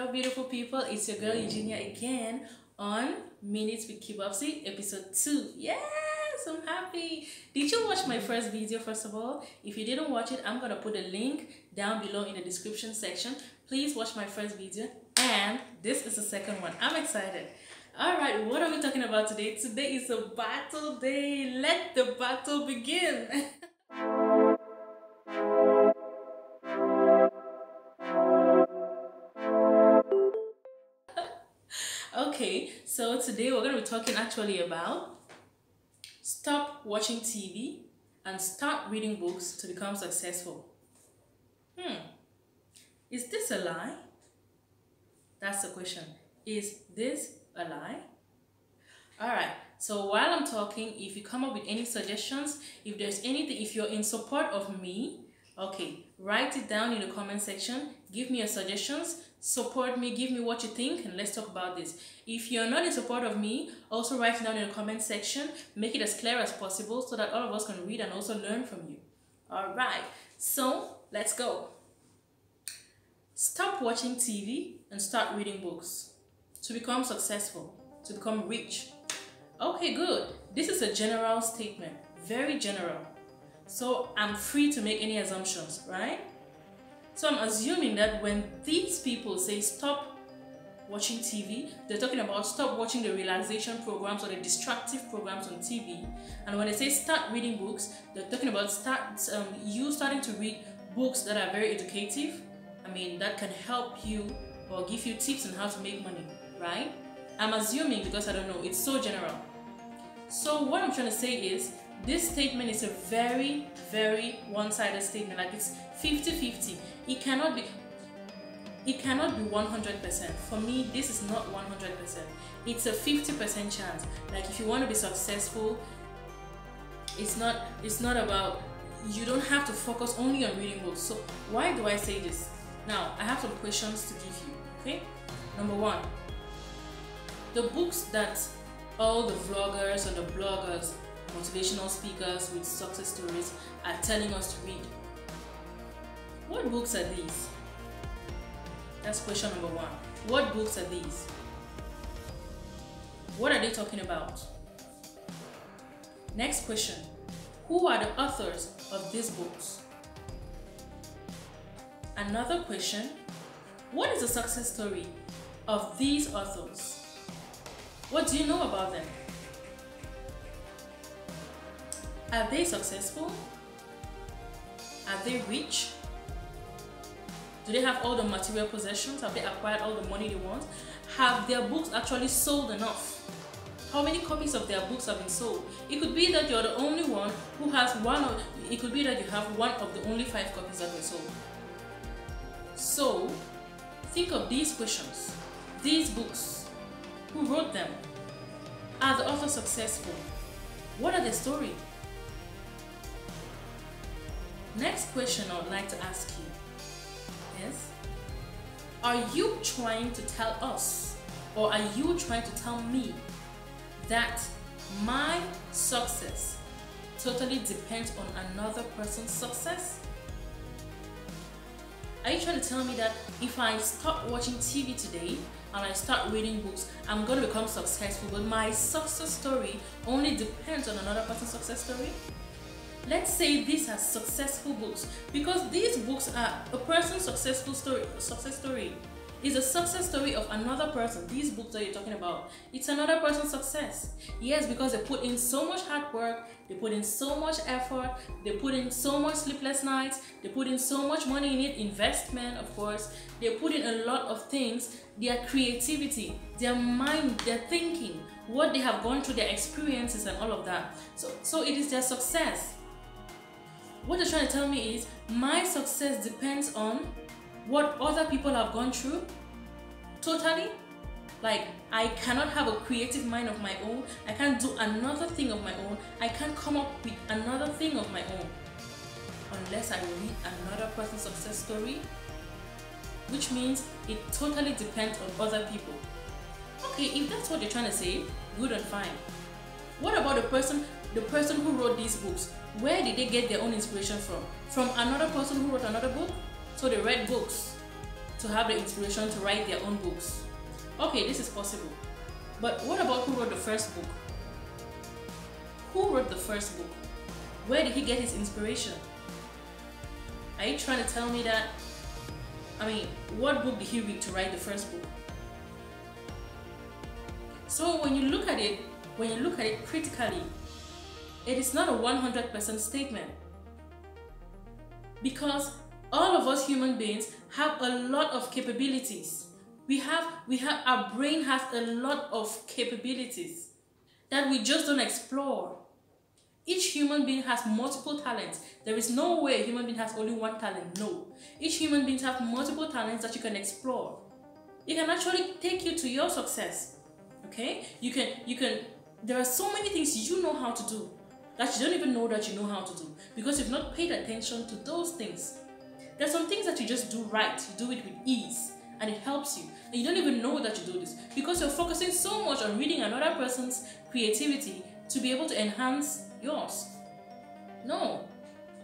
up, beautiful people? It's your girl Eugenia again on Minutes with Kibopsy, episode 2. Yes, I'm happy. Did you watch my first video first of all? If you didn't watch it, I'm gonna put a link down below in the description section. Please watch my first video, and this is the second one. I'm excited. Alright, what are we talking about today? Today is a battle day. Let the battle begin. Okay, so today we're going to be talking actually about stop watching TV and start reading books to become successful. Is this a lie? That's the question. Is this a lie? Alright, so while I'm talking, if you come up with any suggestions, if there's anything, if you're in support of me, okay, write it down in the comment section. Give me your suggestions, support me, give me what you think, and let's talk about this. If you're not in support of me, also write it down in the comment section. Make it as clear as possible so that all of us can read and also learn from you. Alright, so let's go. Stop watching TV and start reading books to become successful, to become rich. Okay, good. This is a general statement, very general. So I'm free to make any assumptions, right? So I'm assuming that when these people say stop watching TV, they're talking about stop watching the relaxation programs or the distractive programs on TV. And when they say start reading books, they're talking about you starting to read books that are very educative. I mean, that can help you or give you tips on how to make money, right? I'm assuming because I don't know, it's so general. So what I'm trying to say is, this statement is a very, very one-sided statement, like it's 50-50. It cannot be 100%. For me, this is not 100%. It's a 50% chance. Like if you want to be successful, it's not about, you don't have to focus only on reading books. So why do I say this? Now, I have some questions to give you, okay? Number one, the books that all the vloggers and the bloggers, motivational speakers with success stories are telling us to read, what books are these? That's question number one. What books are these? What are they talking about? Next question. Who are the authors of these books? Another question. What is the success story of these authors? What do you know about them? Are they successful? Are they rich? Do they have all the material possessions? Have they acquired all the money they want? Have their books actually sold enough? How many copies of their books have been sold? It could be that you're the only one who has it could be that you have one of the only 5 copies that were sold. So, think of these questions. These books, who wrote them? Are the authors successful? What are their story? Next question I would like to ask you is, are you trying to tell us, or are you trying to tell me that my success totally depends on another person's success? Are you trying to tell me that if I stop watching TV today and I start reading books, I'm going to become successful, but my success story only depends on another person's success story? Let's say these are successful books, because these books are a person's success story is a success story of another person. These books that you're talking about, it's another person's success. Yes, because they put in so much hard work, they put in so much effort, they put in so much sleepless nights, they put in so much money in it, investment of course, they put in a lot of things, their creativity, their mind, their thinking, what they have gone through, their experiences and all of that. So it is their success. What they're trying to tell me is, my success depends on what other people have gone through. Totally. Like, I cannot have a creative mind of my own. I can't do another thing of my own. I can't come up with another thing of my own unless I read another person's success story, which means it totally depends on other people. Okay, if that's what you're trying to say, good and fine. What about the person who wrote these books? Where did they get their own inspiration from? From another person who wrote another book? So they read books to to have the inspiration to write their own books. Okay, this is possible. But what about who wrote the first book? Who wrote the first book? Where did he get his inspiration? Are you trying to tell me that, what book did he read to write the first book? So when you look at it critically, it is not a 100% statement. Because all of us human beings have a lot of capabilities. Our brain has a lot of capabilities that we just don't explore. Each human being has multiple talents. There is no way a human being has only one talent. No. Each human being has multiple talents that you can explore. It can actually take you to your success. Okay? There are so many things you know how to do that you don't even know that you know how to do because you've not paid attention to those things. There are some things that you just do right. You do it with ease and it helps you. And you don't even know that you do this because you're focusing so much on reading another person's creativity to be able to enhance yours. No.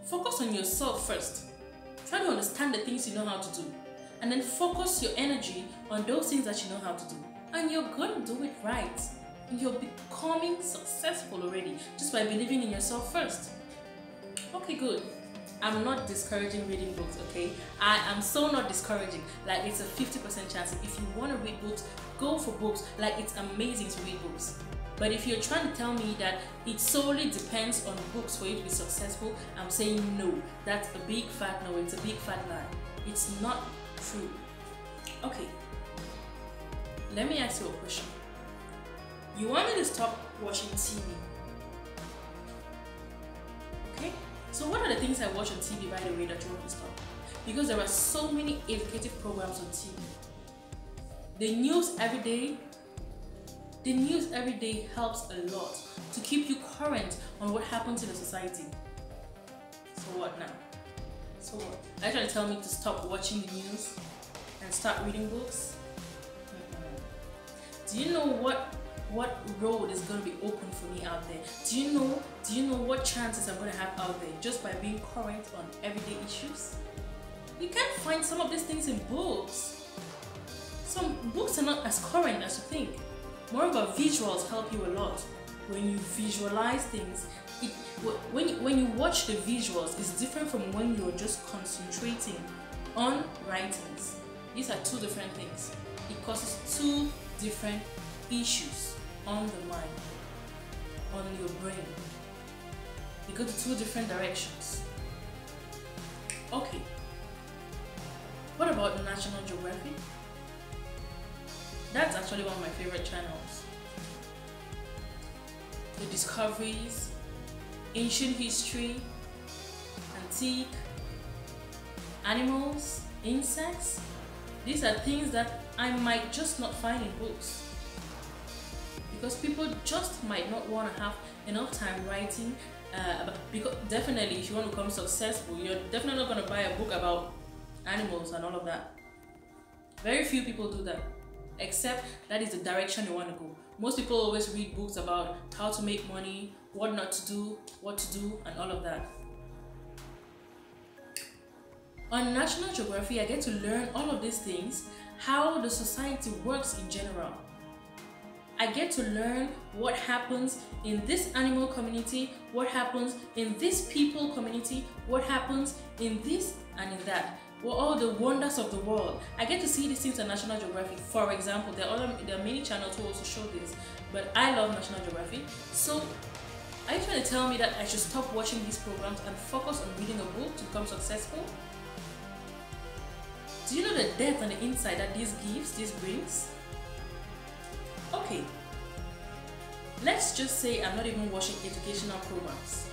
Focus on yourself first. Try to understand the things you know how to do. And then focus your energy on those things that you know how to do. And you're going to do it right. And you're becoming successful already just by believing in yourself first. Okay, good. I'm not discouraging reading books, okay? I am so not discouraging. Like, it's a 50% chance. If you want to read books, go for books. Like, it's amazing to read books. But if you're trying to tell me that it solely depends on books for you to be successful, I'm saying no. That's a big fat no. It's a big fat lie. It's not true. Okay. Let me ask you a question. You want me to stop watching TV? Okay? So what are the things I watch on TV, by the way, that you want me to stop? Because there are so many educative programs on TV. The news every day helps a lot to keep you current on what happens in the society. So what now? So what? Are you trying to tell me to stop watching the news and start reading books? Do you know what road is going to be open for me out there? Do you know what chances I'm going to have out there just by being current on everyday issues? You can't find some of these things in books. Some books are not as current as you think. Moreover, visuals help you a lot. When you visualize things, when you watch the visuals, it's different from when you're just concentrating on writings. These are two different things. It causes two different issues on the mind, on your brain. You go to two different directions. Okay. What about National Geographic? That's actually one of my favorite channels. The discoveries, ancient history, antique, animals, insects. These are things that I might just not find in books. Because people just might not want to have enough time writing. Because definitely, if you want to become successful, you're definitely not going to buy a book about animals and all of that. Very few people do that. Except that is the direction you want to go. Most people always read books about how to make money, what not to do, what to do, and all of that. On National Geography, I get to learn all of these things, how the society works in general. I get to learn what happens in this animal community, what happens in this people community, what happens in this and in that. All the wonders of the world. I get to see these things on National Geographic. For example, there are many channels who also show this, but I love National Geographic. So, are you trying to tell me that I should stop watching these programs and focus on reading a book to become successful? Do you know the depth and the insight that this brings? Okay, let's just say I'm not even watching educational programs.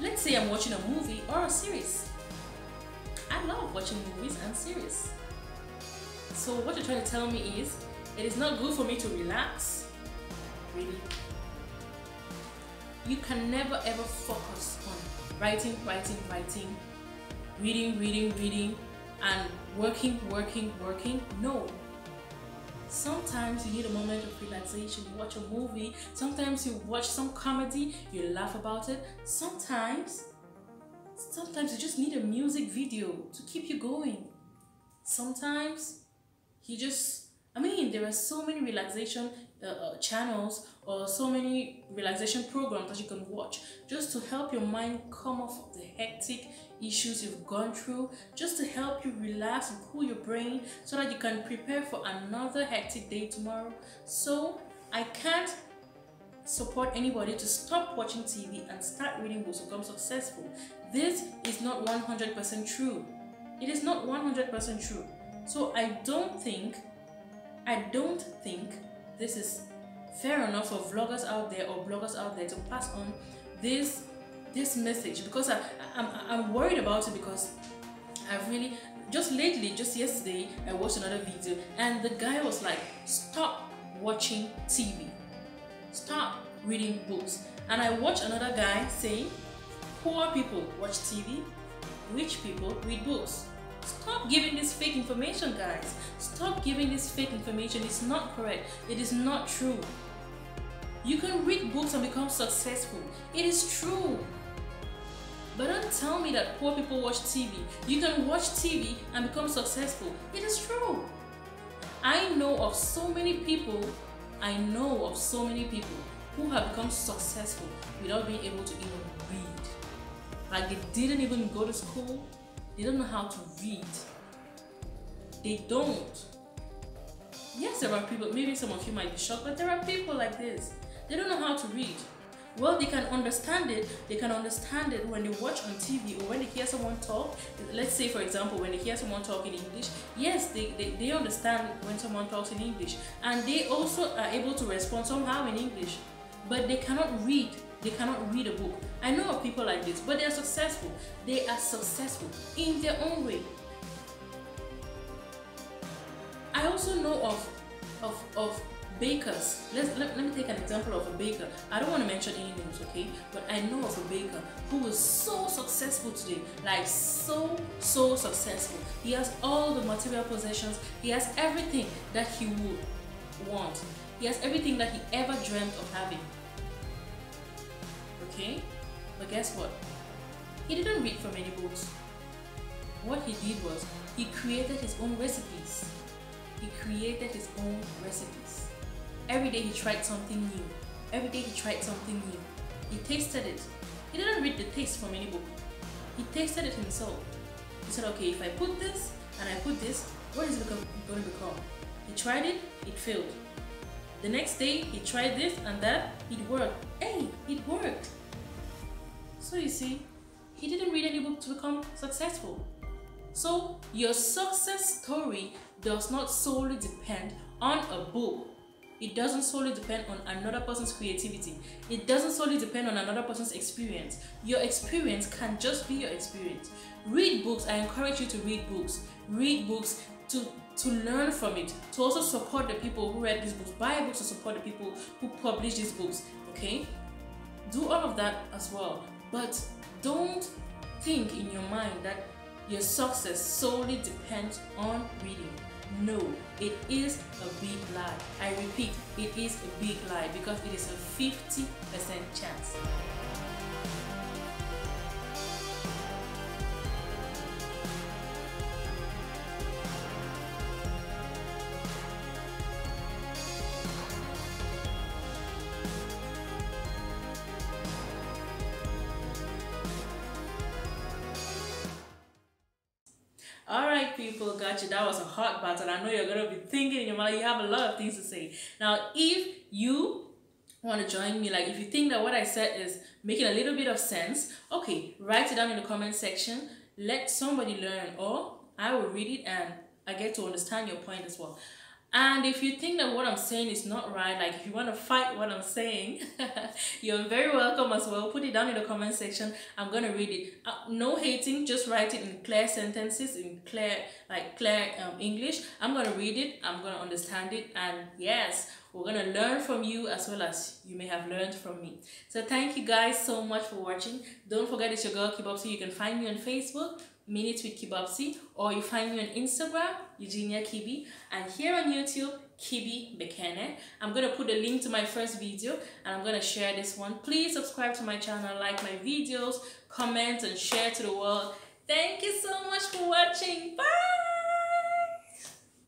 Let's say I'm watching a movie or a series. I love watching movies and series. So what you're trying to tell me is, it is not good for me to relax? Really? You can never ever focus on writing, reading, and working. No. Sometimes you need a moment of relaxation. You watch a movie, sometimes you watch some comedy, you laugh about it. Sometimes you just need a music video to keep you going. sometimes he just, I mean, there are so many relaxation channels or so many relaxation programs that you can watch just to help your mind come off of the hectic issues you've gone through, just to help you relax and cool your brain so that you can prepare for another hectic day tomorrow. So I can't support anybody to stop watching TV and start reading books to become successful. This is not 100% true. It is not 100% true. So I don't think this is fair enough for vloggers out there or bloggers out there to pass on this message, because I'm worried about it, because I've really just yesterday I watched another video and the guy was like, stop watching TV, start reading books. And I watched another guy saying, poor people watch TV, rich people read books. Stop giving this fake information, guys. Stop giving this fake information. It's not correct. It is not true. You can read books and become successful. It is true. But don't tell me that poor people watch TV. You can watch TV and become successful. It is true. I know of so many people who have become successful without being able to even read. Like, they didn't even go to school. They don't know how to read. They don't. Yes, there are people, maybe some of you might be shocked, but there are people like this. They don't know how to read. Well, they can understand it. They can understand it when they watch on TV or when they hear someone talk. Let's say, for example, when they hear someone talk in English, yes, they understand when someone talks in English. And they also are able to respond somehow in English. But they cannot read. They cannot read a book. I know of people like this, but they are successful. They are successful in their own way. I also know of bakers. Let me take an example of a baker. I don't want to mention any names, okay? But I know of a baker who is so successful today. Like so successful. He has all the material possessions. He has everything that he would want. He has everything that he ever dreamt of having. Okay? But guess what? He didn't read from any books. What he did was, he created his own recipes. He created his own recipes. Every day he tried something new. Every day he tried something new. He tasted it. He didn't read the taste from any book. He tasted it himself. He said, okay, if I put this and I put this, what is it going to become? He tried it, it failed. The next day he tried this and that, it worked. Hey, it worked. So you see, he didn't read any book to become successful. So your success story does not solely depend on a book. It doesn't solely depend on another person's creativity. It doesn't solely depend on another person's experience. Your experience can just be your experience. Read books. I encourage you to read books. Read books to learn from it, to also support the people who read these books. Buy books to support the people who publish these books, okay? Do all of that as well. But don't think in your mind that your success solely depends on reading. No, it is a big lie. I repeat, it is a big lie, because it is a 50% chance. Alright people, got you. That was a hot button. I know you're going to be thinking in your mind, you have a lot of things to say. Now, if you want to join me, like if you think that what I said is making a little bit of sense, okay, write it down in the comment section. Let somebody learn, or I will read it and I get to understand your point as well. And if you think that what I'm saying is not right, like if you want to fight what I'm saying, you're very welcome as well. Put it down in the comment section. I'm going to read it. No hating, just write it in clear sentences, in clear English. I'm going to read it. I'm going to understand it. And yes, we're going to learn from you as well as you may have learned from me. So thank you guys so much for watching. Don't forget, it's your girl Kibopsy. You can find me on Facebook, Minutes with Kibopsy, or you find me on Instagram, Eugenia Kibi, and here on YouTube, Kibi Bekene. I'm going to put a link to my first video and I'm going to share this one. Please subscribe to my channel, like my videos, comment and share to the world. Thank you so much for watching. Bye!